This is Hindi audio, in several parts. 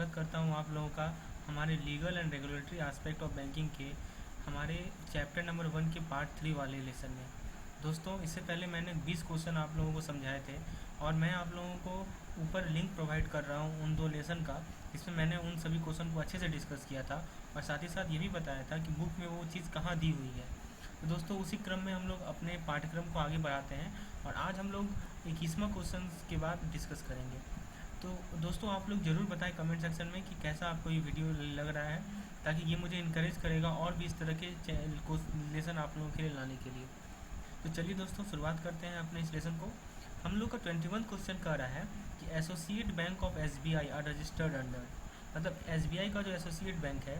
स्वागत करता हूं आप लोगों का हमारे legal and regulatory aspect of banking के हमारे चैप्टर नंबर 1 के पार्ट 3 वाले लेसन में। दोस्तों, इससे पहले मैंने 20 क्वेश्चन आप लोगों को समझाए थे और मैं आप लोगों को ऊपर लिंक प्रोवाइड कर रहा हूं उन 2 लेसन का, जिसमें मैंने उन सभी क्वेश्चन को अच्छे से डिस्कस किया था और साथ ही साथ ये भी बताया था कि बुक में वो चीज़ कहाँ दी हुई है। तो दोस्तों, उसी क्रम में हम लोग अपने पाठ्यक्रम को आगे बढ़ाते हैं और आज हम लोग 21वां क्वेश्चन के बाद डिस्कस करेंगे। तो दोस्तों, आप लोग ज़रूर बताएं कमेंट सेक्शन में कि कैसा आपको ये वीडियो लग रहा है, ताकि ये मुझे इनकरेज करेगा और भी इस तरह के लेसन आप लोगों के लिए लाने के लिए। तो चलिए दोस्तों, शुरुआत करते हैं अपने इस लेसन को। हम लोग का 21 क्वेश्चन कह रहा है कि associate bank of SBI are registered under, मतलब SBI का जो एसोसिएट बैंक है,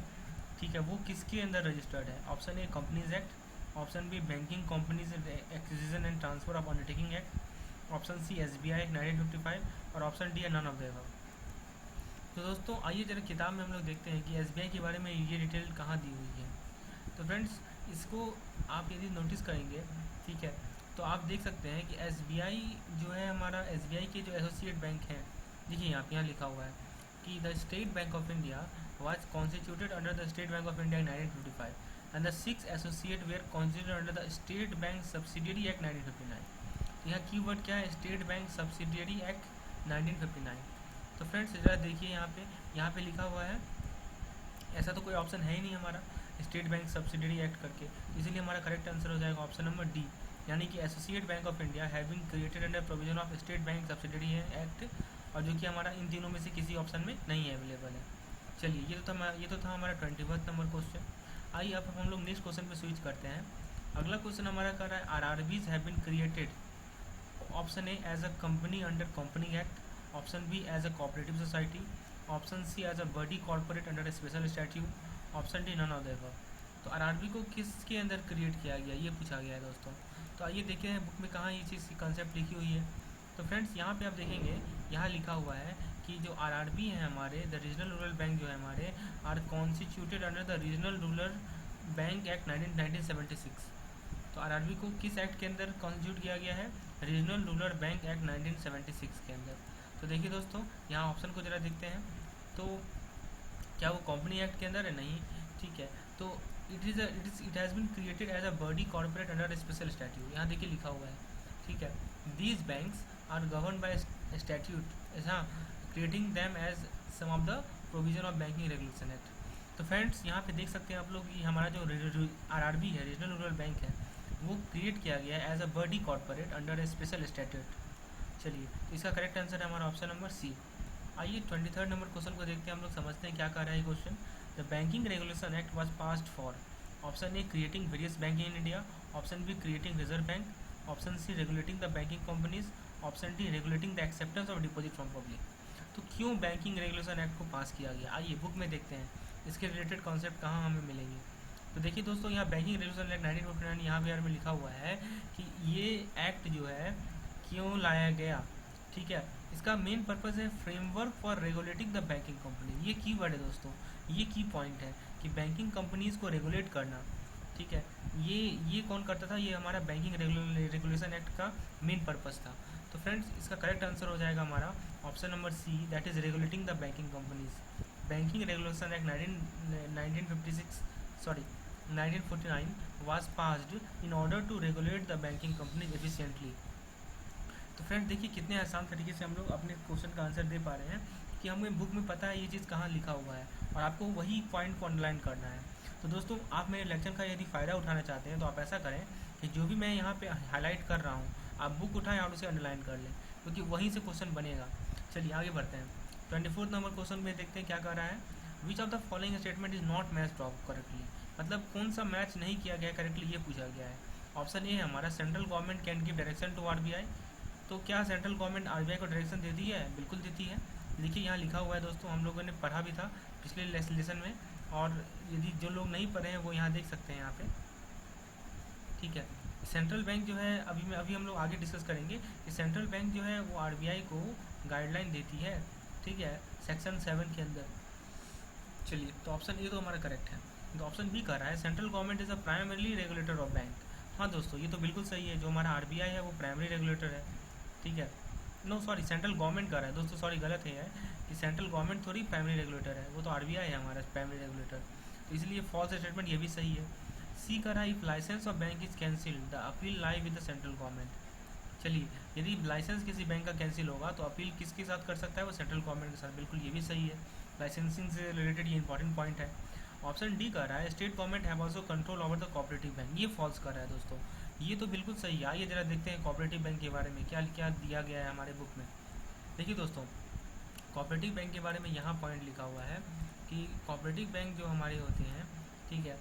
ठीक है, वो किसके अंदर रजिस्टर्ड है। Option A companies act, option B banking companies acquisition and transfer of undertaking act, option C SBI act 1955 और ऑप्शन डी है नन ऑफ द अबव। तो दोस्तों, आइए जरा किताब में हम लोग देखते हैं कि SBI के बारे में ये डिटेल कहाँ दी हुई है। तो फ्रेंड्स, इसको आप यदि नोटिस करेंगे, ठीक है, तो आप देख सकते हैं कि SBI जो है हमारा, SBI के जो एसोसिएट बैंक हैं, देखिए यहाँ लिखा हुआ है कि the state bank of India was constituted under the State Bank of India in 1955 and the 6 associate were constituted under the State Bank Subsidiary Act 1959। तो यहाँ कीवर्ड क्या है, स्टेट बैंक सब्सिडियरी एक्ट 1959। तो फ्रेंड्स जरा देखिए यहाँ पे लिखा हुआ है, ऐसा तो कोई ऑप्शन है ही नहीं हमारा स्टेट बैंक सब्सिडियरी एक्ट करके, इसलिए हमारा करेक्ट आंसर हो जाएगा ऑप्शन नंबर डी, यानी कि associate bank of India having created under provision of state bank subsidiary act, और जो कि हमारा इन तीनों में से किसी ऑप्शन में नहीं है, अवेलेबल है। चलिए, ये तो था हमारा 21 नंबर क्वेश्चन। आइए अब हम लोग नेक्स्ट क्वेश्चन पे स्विच करते हैं। अगला क्वेश्चन हमारा कर रहा है RRBs have been created, option A as a company under company act, option B as a cooperative society, option C as a body corporate under a special statute, option D none of the above. तो RRB को किसके अंदर क्रिएट किया गया, ये पूछा गया है दोस्तों। तो आइए देखते हैं बुक में कहाँ ये चीज़ की कंसेप्ट लिखी हुई है। तो फ्रेंड्स, यहाँ पे आप देखेंगे, यहाँ लिखा हुआ है कि जो RRB है हमारे, द रीजनल रूरल बैंक जो है हमारे, are constituted under the regional rural bank act 1976। तो RRB को किस एक्ट के अंदर कॉन्स्टिट्यूट किया गया है, रीजनल रूरल बैंक एक्ट 1976 के अंदर। तो देखिए दोस्तों, यहाँ ऑप्शन को ज़रा देखते हैं, तो क्या वो कंपनी एक्ट के अंदर है, नहीं, ठीक है। तो it has been created as a body corporate under special statute, यहाँ देखिए लिखा हुआ है, ठीक है। These banks are govern by statute, हाँ, creating them as some of the provision of banking regulation act. तो फ्रेंड्स, यहाँ पे देख सकते हैं आप लोग कि हमारा जो RRB है, रीजनल रूरल बैंक है, वो क्रिएट किया गया है as a body corporate under a special statute. चलिए, तो इसका करेक्ट आंसर है हमारा ऑप्शन नंबर सी। आइए 23 नंबर क्वेश्चन को देखते हैं, हम लोग समझते हैं क्या कर रहा है question. The banking regulation act was passed for, option A creating various bank in India, option B creating reserve bank, option C regulating the banking companies, option D regulating the acceptance of deposit from public. तो क्यों बैंकिंग रेगुलेशन एक्ट को पास किया गया, आइए बुक में देखते हैं इसके रिलेटेड कॉन्सेप्ट कहाँ हमें मिलेंगे। तो देखिए दोस्तों, यहाँ बैंकिंग रेगुलेशन एक्ट 1959 यहाँ भी में लिखा हुआ है कि ये एक्ट जो है क्यों लाया गया, ठीक है। इसका मेन पर्पस है framework for regulating the banking company. ये की वर्ड है दोस्तों, ये की पॉइंट है कि बैंकिंग कंपनीज को रेगुलेट करना, ठीक है। ये कौन करता था, ये हमारा बैंकिंग रेगुलेशन एक्ट का मेन पर्पस था। तो फ्रेंड्स, इसका करेक्ट आंसर हो जाएगा हमारा option number C, that is regulating the banking companies. Banking regulation act 1949 was passed in order to regulate the banking companies efficiently। तो फ्रेंड्स, देखिए कितने आसान तरीके से हम लोग अपने क्वेश्चन का आंसर दे पा रहे हैं कि हमें बुक में पता है ये चीज़ कहाँ लिखा हुआ है और आपको वही पॉइंट को अंडरलाइन करना है। तो दोस्तों, आप मेरे लेक्चर का यदि फ़ायदा उठाना चाहते हैं तो आप ऐसा करें कि जो भी मैं यहाँ पे हाईलाइट कर रहा हूँ, आप बुक उठाएं और उसे अंडरलाइन कर लें, क्योंकि वहीं से क्वेश्चन बनेगा। चलिए आगे बढ़ते हैं। 24 नंबर क्वेश्चन में देखते हैं क्या कर रहा है। विच of the following statement is not matched of correctly, मतलब कौन सा मैच नहीं किया गया करेक्टली, ये पूछा गया है। ऑप्शन ए है हमारा, central government can give direction to RBI। तो क्या सेंट्रल गवर्नमेंट RBI को डायरेक्शन देती है, बिल्कुल देती है। देखिए यहाँ लिखा हुआ है दोस्तों, हम लोगों ने पढ़ा भी था पिछले लेसन में, और यदि जो लोग नहीं पढ़े हैं वो यहाँ देख सकते हैं यहाँ पे, ठीक है। सेंट्रल बैंक जो है, अभी हम लोग आगे डिस्कस करेंगे कि सेंट्रल बैंक जो है वो RBI को गाइडलाइन देती है, ठीक है, सेक्शन 7 के अंदर। चलिए, तो ऑप्शन ए तो हमारा करेक्ट है। तो ऑप्शन बी कह रहा है central government is a primary regulator of bank. हाँ दोस्तों, ये तो बिल्कुल सही है, जो हमारा RBI है वो प्राइमरी रेगुलेटर है, ठीक है। नो सॉरी, सेंट्रल गवर्नमेंट कर रहा है दोस्तों, सॉरी गलत है कि सेंट्रल गवर्नमेंट थोड़ी प्राइमरी रेगुलेटर है, वो तो आरबीआई है हमारा प्राइमरी रेगुलेटर, तो इसलिए फॉल्स स्टेटमेंट ये भी सही है। सी कर रहा है if licence of bank is cancelled the appeal lie with the central government. चलिए, यदि लाइसेंस किसी बैंक का कैंसिल होगा तो अपील किसके साथ कर सकता है, वो सेंट्रल गवर्नमेंट के साथ, बिल्कुल ये भी सही है, लाइसेंसिंग से रिलेटेड ये इंपॉर्टेंट पॉइंट है। ऑप्शन डी कर रहा है state government have also control over the cooperative bank, ये फॉल्स कर रहा है दोस्तों, ये तो बिल्कुल सही है। आइए जरा देखते हैं कोऑपरेटिव बैंक के बारे में क्या क्या दिया गया है हमारे बुक में। देखिए दोस्तों, कोऑपरेटिव बैंक के बारे में यहाँ पॉइंट लिखा हुआ है कि कोऑपरेटिव बैंक जो हमारे होते हैं, ठीक है,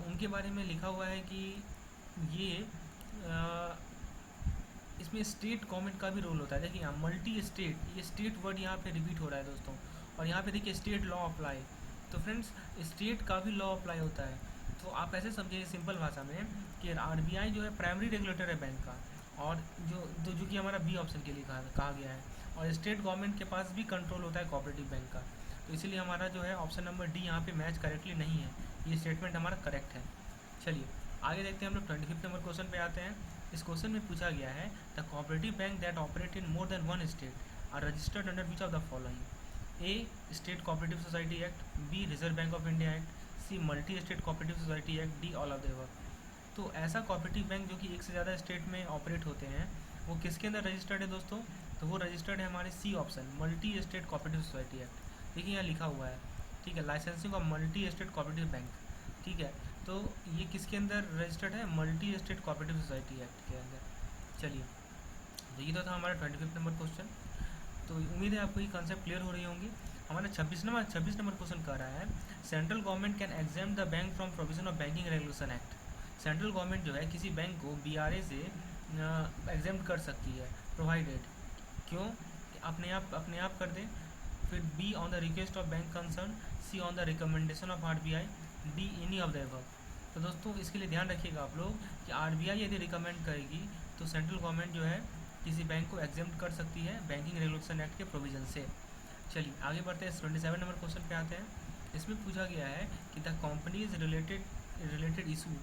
उनके बारे में लिखा हुआ है कि ये इसमें स्टेट गवर्नमेंट का भी रोल होता है। देखिए यहाँ मल्टी स्टेट, ये स्टेट वर्ड यहाँ पे रिपीट हो रहा है दोस्तों, और यहाँ पे देखिए स्टेट लॉ अप्लाई, तो फ्रेंड्स स्टेट का भी लॉ अप्लाई होता है। तो आप ऐसे समझिए सिंपल भाषा में कि आरबीआई जो है प्राइमरी रेगुलेटर है बैंक का, और जो कि हमारा बी ऑप्शन के लिए कहा गया है, और स्टेट गवर्नमेंट के पास भी कंट्रोल होता है कोऑपरेटिव बैंक का, तो इसीलिए हमारा जो है ऑप्शन नंबर डी यहाँ पे मैच करेक्टली नहीं है, ये स्टेटमेंट हमारा करेक्ट है। चलिए आगे देखते हैं हम लोग 25 नंबर क्वेश्चन पे आते हैं। इस क्वेश्चन में पूछा गया है the cooperative bank that operate in more than one state are registered under which of the following, A state cooperative society act, B reserve bank of India act, C multi state cooperative society act, D all of the above. तो ऐसा कोऑपरेटिव बैंक जो कि एक से ज़्यादा स्टेट में ऑपरेट होते हैं वो किसके अंदर रजिस्टर्ड है दोस्तों, तो वो रजिस्टर्ड है हमारे C option multi state cooperative society act. देखिए यहाँ लिखा हुआ है, ठीक है, licensing of multi state cooperative bank, ठीक है, तो ये किसके अंदर रजिस्टर्ड है, multi state cooperative society act के अंदर। चलिए, तो ये तो था हमारा 25 नंबर क्वेश्चन। तो उम्मीद है आपको ये कंसेप्ट क्लियर हो रही होंगी। हमारा 26 नंबर क्वेश्चन कह रहा है central government can exam the bank from provision of banking regulation act. Central government जो है किसी बैंक को बीआरए से एग्जाम कर सकती है, प्रोवाइडेड, क्यों, अपने आप कर दे, फिर B on the request of bank concern, C on the recommendation of RBI, D any of the above. तो दोस्तों इसके लिए ध्यान रखिएगा आप लोग कि आरबीआई यदि रिकमेंड करेगी तो सेंट्रल गवर्नमेंट जो है किसी बैंक को एग्जाम कर सकती है बैंकिंग रेगुलेशन एक्ट के प्रोविजन से। चलिए आगे बढ़ते हैं, 27 नंबर क्वेश्चन पे आते हैं। इसमें पूछा गया है कि the companies related issue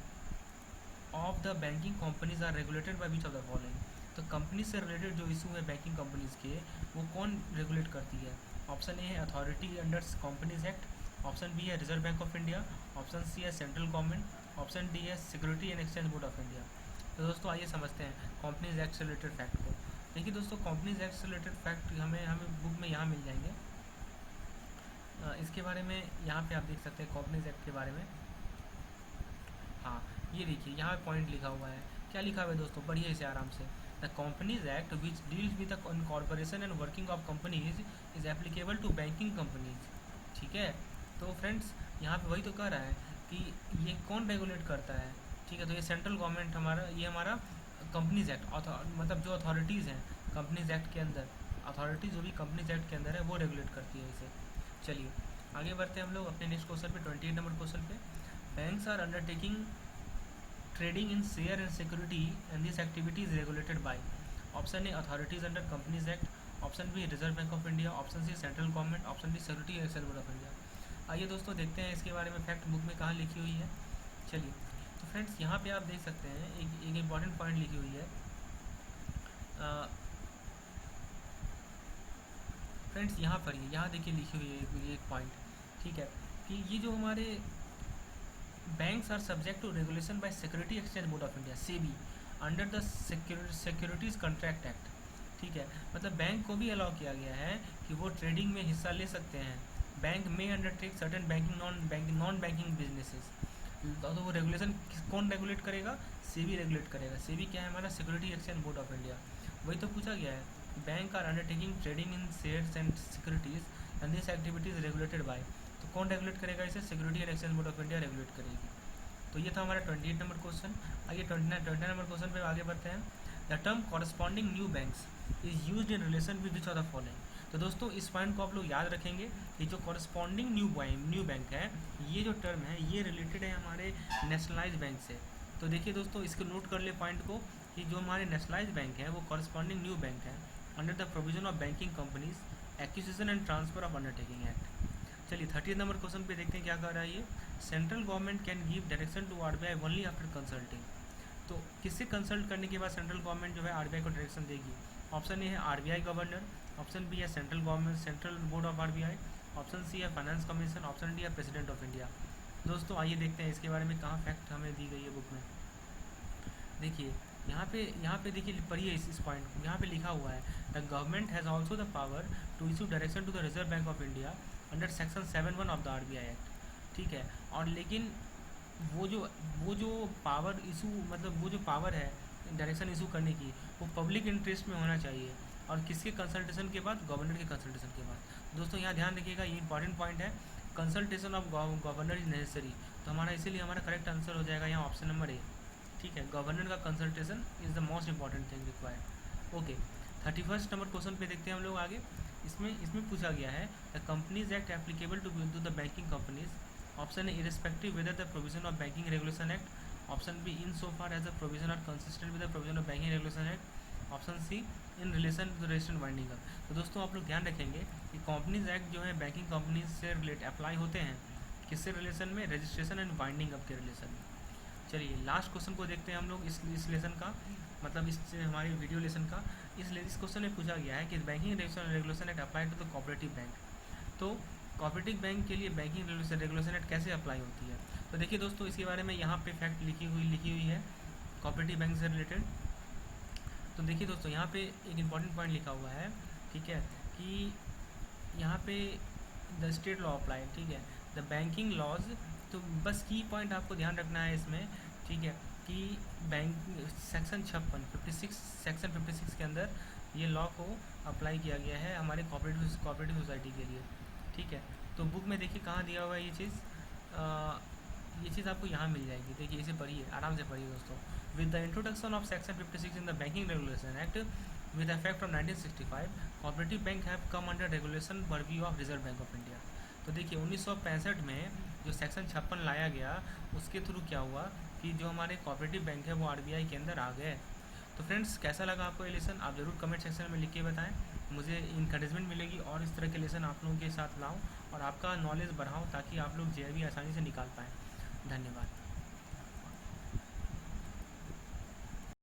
of the banking companies are regulated by which of the following. तो कंपनी से रिलेटेड जो इशू है बैंकिंग कंपनीज के, वो कौन रेगुलेट करती है। ऑप्शन ए है authority under companies act, option B है reserve bank of India, option C है सेंट्रल गवर्नमेंट, ऑप्शन डी है security and exchange board of India. तो दोस्तों आइए समझते हैं कंपनीज एक्ट से रिलेटेड फैक्ट को। देखिए दोस्तों, कंपनीज एक्ट से रिलेटेड फैक्ट हमें बुक में यहाँ मिल जाएंगे। इसके बारे में यहाँ पे आप देख सकते हैं कंपनीज एक्ट के बारे में। हाँ, ये देखिए यहाँ पॉइंट लिखा हुआ है, क्या लिखा हुआ है दोस्तों, पढ़िए इसे आराम से। The companies act which deals with the corporation and working of companies is applicable to banking companies, ठीक है। तो फ्रेंड्स यहाँ पे वही तो कह रहा है कि ये कौन रेगुलेट करता है, ठीक है, तो ये सेंट्रल गवर्नमेंट हमारा कंपनीज एक्ट, मतलब जो अथॉरिटीज़ हैं कंपनीज एक्ट के अंदर, अथॉरिटी जो भी कंपनीज एक्ट के अंदर है वो रेगुलेट करती है इसे। चलिए आगे बढ़ते हैं हम लोग अपने नेक्स्ट क्वेश्चन पे, 28 नंबर क्वेश्चन पे। Banks are undertaking trading in share and security and this activity is regulated by. Option A authorities under companies act, option B reserve bank of India, option C central government, option D security and exchange board of India. आइए दोस्तों देखते हैं इसके बारे में फैक्ट बुक में कहाँ लिखी हुई है। चलिए, तो फ्रेंड्स यहाँ पे आप देख सकते हैं एक इम्पॉर्टेंट पॉइंट लिखी हुई है। फ्रेंड्स यहाँ पर यहाँ देखिए लिखी हुई है एक पॉइंट, ठीक है, कि ये जो हमारे banks are subject to regulation by security exchange board of India SEBI under the securities contract act, ठीक है, मतलब बैंक को भी अलाउ किया गया है कि वो ट्रेडिंग में हिस्सा ले सकते हैं। बैंक में undertake certain non banking businesses, तो वो रेगुलेशन कौन रेगुलेट करेगा, सेबी रेगुलेट करेगा। सेबी क्या है, हमारा security exchange board of India. वही तो पूछा गया है, bank are undertaking trading in shares and securities and this activities regulated by, तो कौन रेगुलेट करेगा इसे, security and exchange board of India regulate करेगी। तो ये था हमारा 28 नंबर क्वेश्चन। आइए 29 नंबर क्वेश्चन पे आगे बढ़ते हैं। The term corresponding new banks is used in relation with which of the following. तो दोस्तों इस पॉइंट को आप लोग याद रखेंगे कि जो कॉरस्पॉन्डिंग न्यू बैंक है, ये जो टर्म है ये रिलेटेड है हमारे नेशनलाइज बैंक से। तो देखिए दोस्तों इसको नोट कर ले पॉइंट को कि जो हमारे नेशनलाइज बैंक है वो कॉरस्पॉन्डिंग न्यू बैंक है under the provision of banking companies acquisition and transfer of undertaking act. चलिए 30 नंबर क्वेश्चन पे देखते हैं क्या कर रहा है ये। Central government can give direction to RBI only after consulting. तो किससे कंसल्ट करने के बाद सेंट्रल गवर्नमेंट जो है आरबीआई को डायरेक्शन देगी। ऑप्शन ए है आरबीआई गवर्नर, ऑप्शन बी है central government central board of RBI, option C है फाइनेंस कमीशन, ऑप्शन डी है प्रेसिडेंट ऑफ इंडिया। दोस्तों आइए देखते हैं इसके बारे में कहाँ फैक्ट हमें दी गई है बुक में। देखिए यहाँ पे देखिए पढ़िए इस पॉइंट को, यहाँ पे लिखा हुआ है the government has also the power to issue direction to the reserve bank of India under section 7(1) of the RBI act. ठीक है, और लेकिन वो जो पावर इशू मतलब वो जो पावर है डायरेक्शन इशू करने की, वो पब्लिक इंटरेस्ट में होना चाहिए, और किसके कंसल्टेशन के बाद? गवर्नर के कंसल्टेशन के बाद। दोस्तों यहाँ ध्यान रखिएगा, ये इंपॉर्टेंट पॉइंट है, consultation of governor is necessary. तो हमारा इसीलिए हमारा करेक्ट आंसर हो जाएगा यहाँ ऑप्शन नंबर ए। ठीक है, गवर्नर का consultation is the most important thing required. Okay, 31 number question पे देखते हैं हम लोग आगे। इसमें पूछा गया है the companies act applicable to the banking companies. Option A irrespective whether the provision of banking regulation act, option B in so far as the provision are consistent with the provision of banking regulation act, option C in relation to the registered winding up. तो दोस्तों आप लोग ध्यान रखेंगे कि कंपनीज एक्ट जो है बैंकिंग कंपनीज से रिलेट अप्लाई होते हैं, किससे रिलेशन में? रजिस्ट्रेशन एंड वाइंडिंग अप के रिलेशन में। चलिए लास्ट क्वेश्चन को देखते हैं हम लोग इस लेसन का, मतलब इस हमारे वीडियो लेसन का। इस क्वेश्चन में पूछा गया है कि banking regulation act apply to the cooperative bank. तो कोऑपरेटिव बैंक के लिए बैंकिंग रेगुलेशन एक्ट कैसे अप्लाई होती है? तो देखिए दोस्तों इसके बारे में यहाँ पे फैक्ट लिखी हुई है कोऑपरेटिव बैंक से रिलेटेड। तो देखिए दोस्तों यहाँ पे एक इम्पॉर्टेंट पॉइंट लिखा हुआ है, ठीक है, कि यहाँ पे द स्टेट लॉ अप्लाई, ठीक है, द बैंकिंग लॉज। तो बस की पॉइंट आपको ध्यान रखना है इसमें, ठीक है, कि बैंक सेक्शन 56 सेक्शन 56 के अंदर ये लॉ को अप्लाई किया गया है हमारे कोऑपरेटिव सोसाइटी के लिए। ठीक है, तो बुक में देखिए कहाँ दिया हुआ है ये चीज़ आपको यहाँ मिल जाएगी। देखिए इसे पढ़िए, आराम से पढ़िए दोस्तों। With the introduction of section 56 in the banking regulation act with effect from 1965, cooperative bank have come under regulation purview of reserve bank of India. तो देखिए 1965 में जो सेक्शन 56 लाया गया, उसके थ्रू क्या हुआ कि जो हमारे कोऑपरेटिव बैंक है वो आरबीआई के अंदर आ गए। तो फ्रेंड्स कैसा लगा आपको ये लेसन? आप ज़रूर कमेंट सेक्शन में लिख के बताएं, मुझे इंकरेजमेंट मिलेगी और इस तरह के लेसन आप लोगों के साथ लाऊं और आपका नॉलेज बढ़ाऊं ताकि आप लोग जेईई आसानी से निकाल पाएँ। धन्यवाद।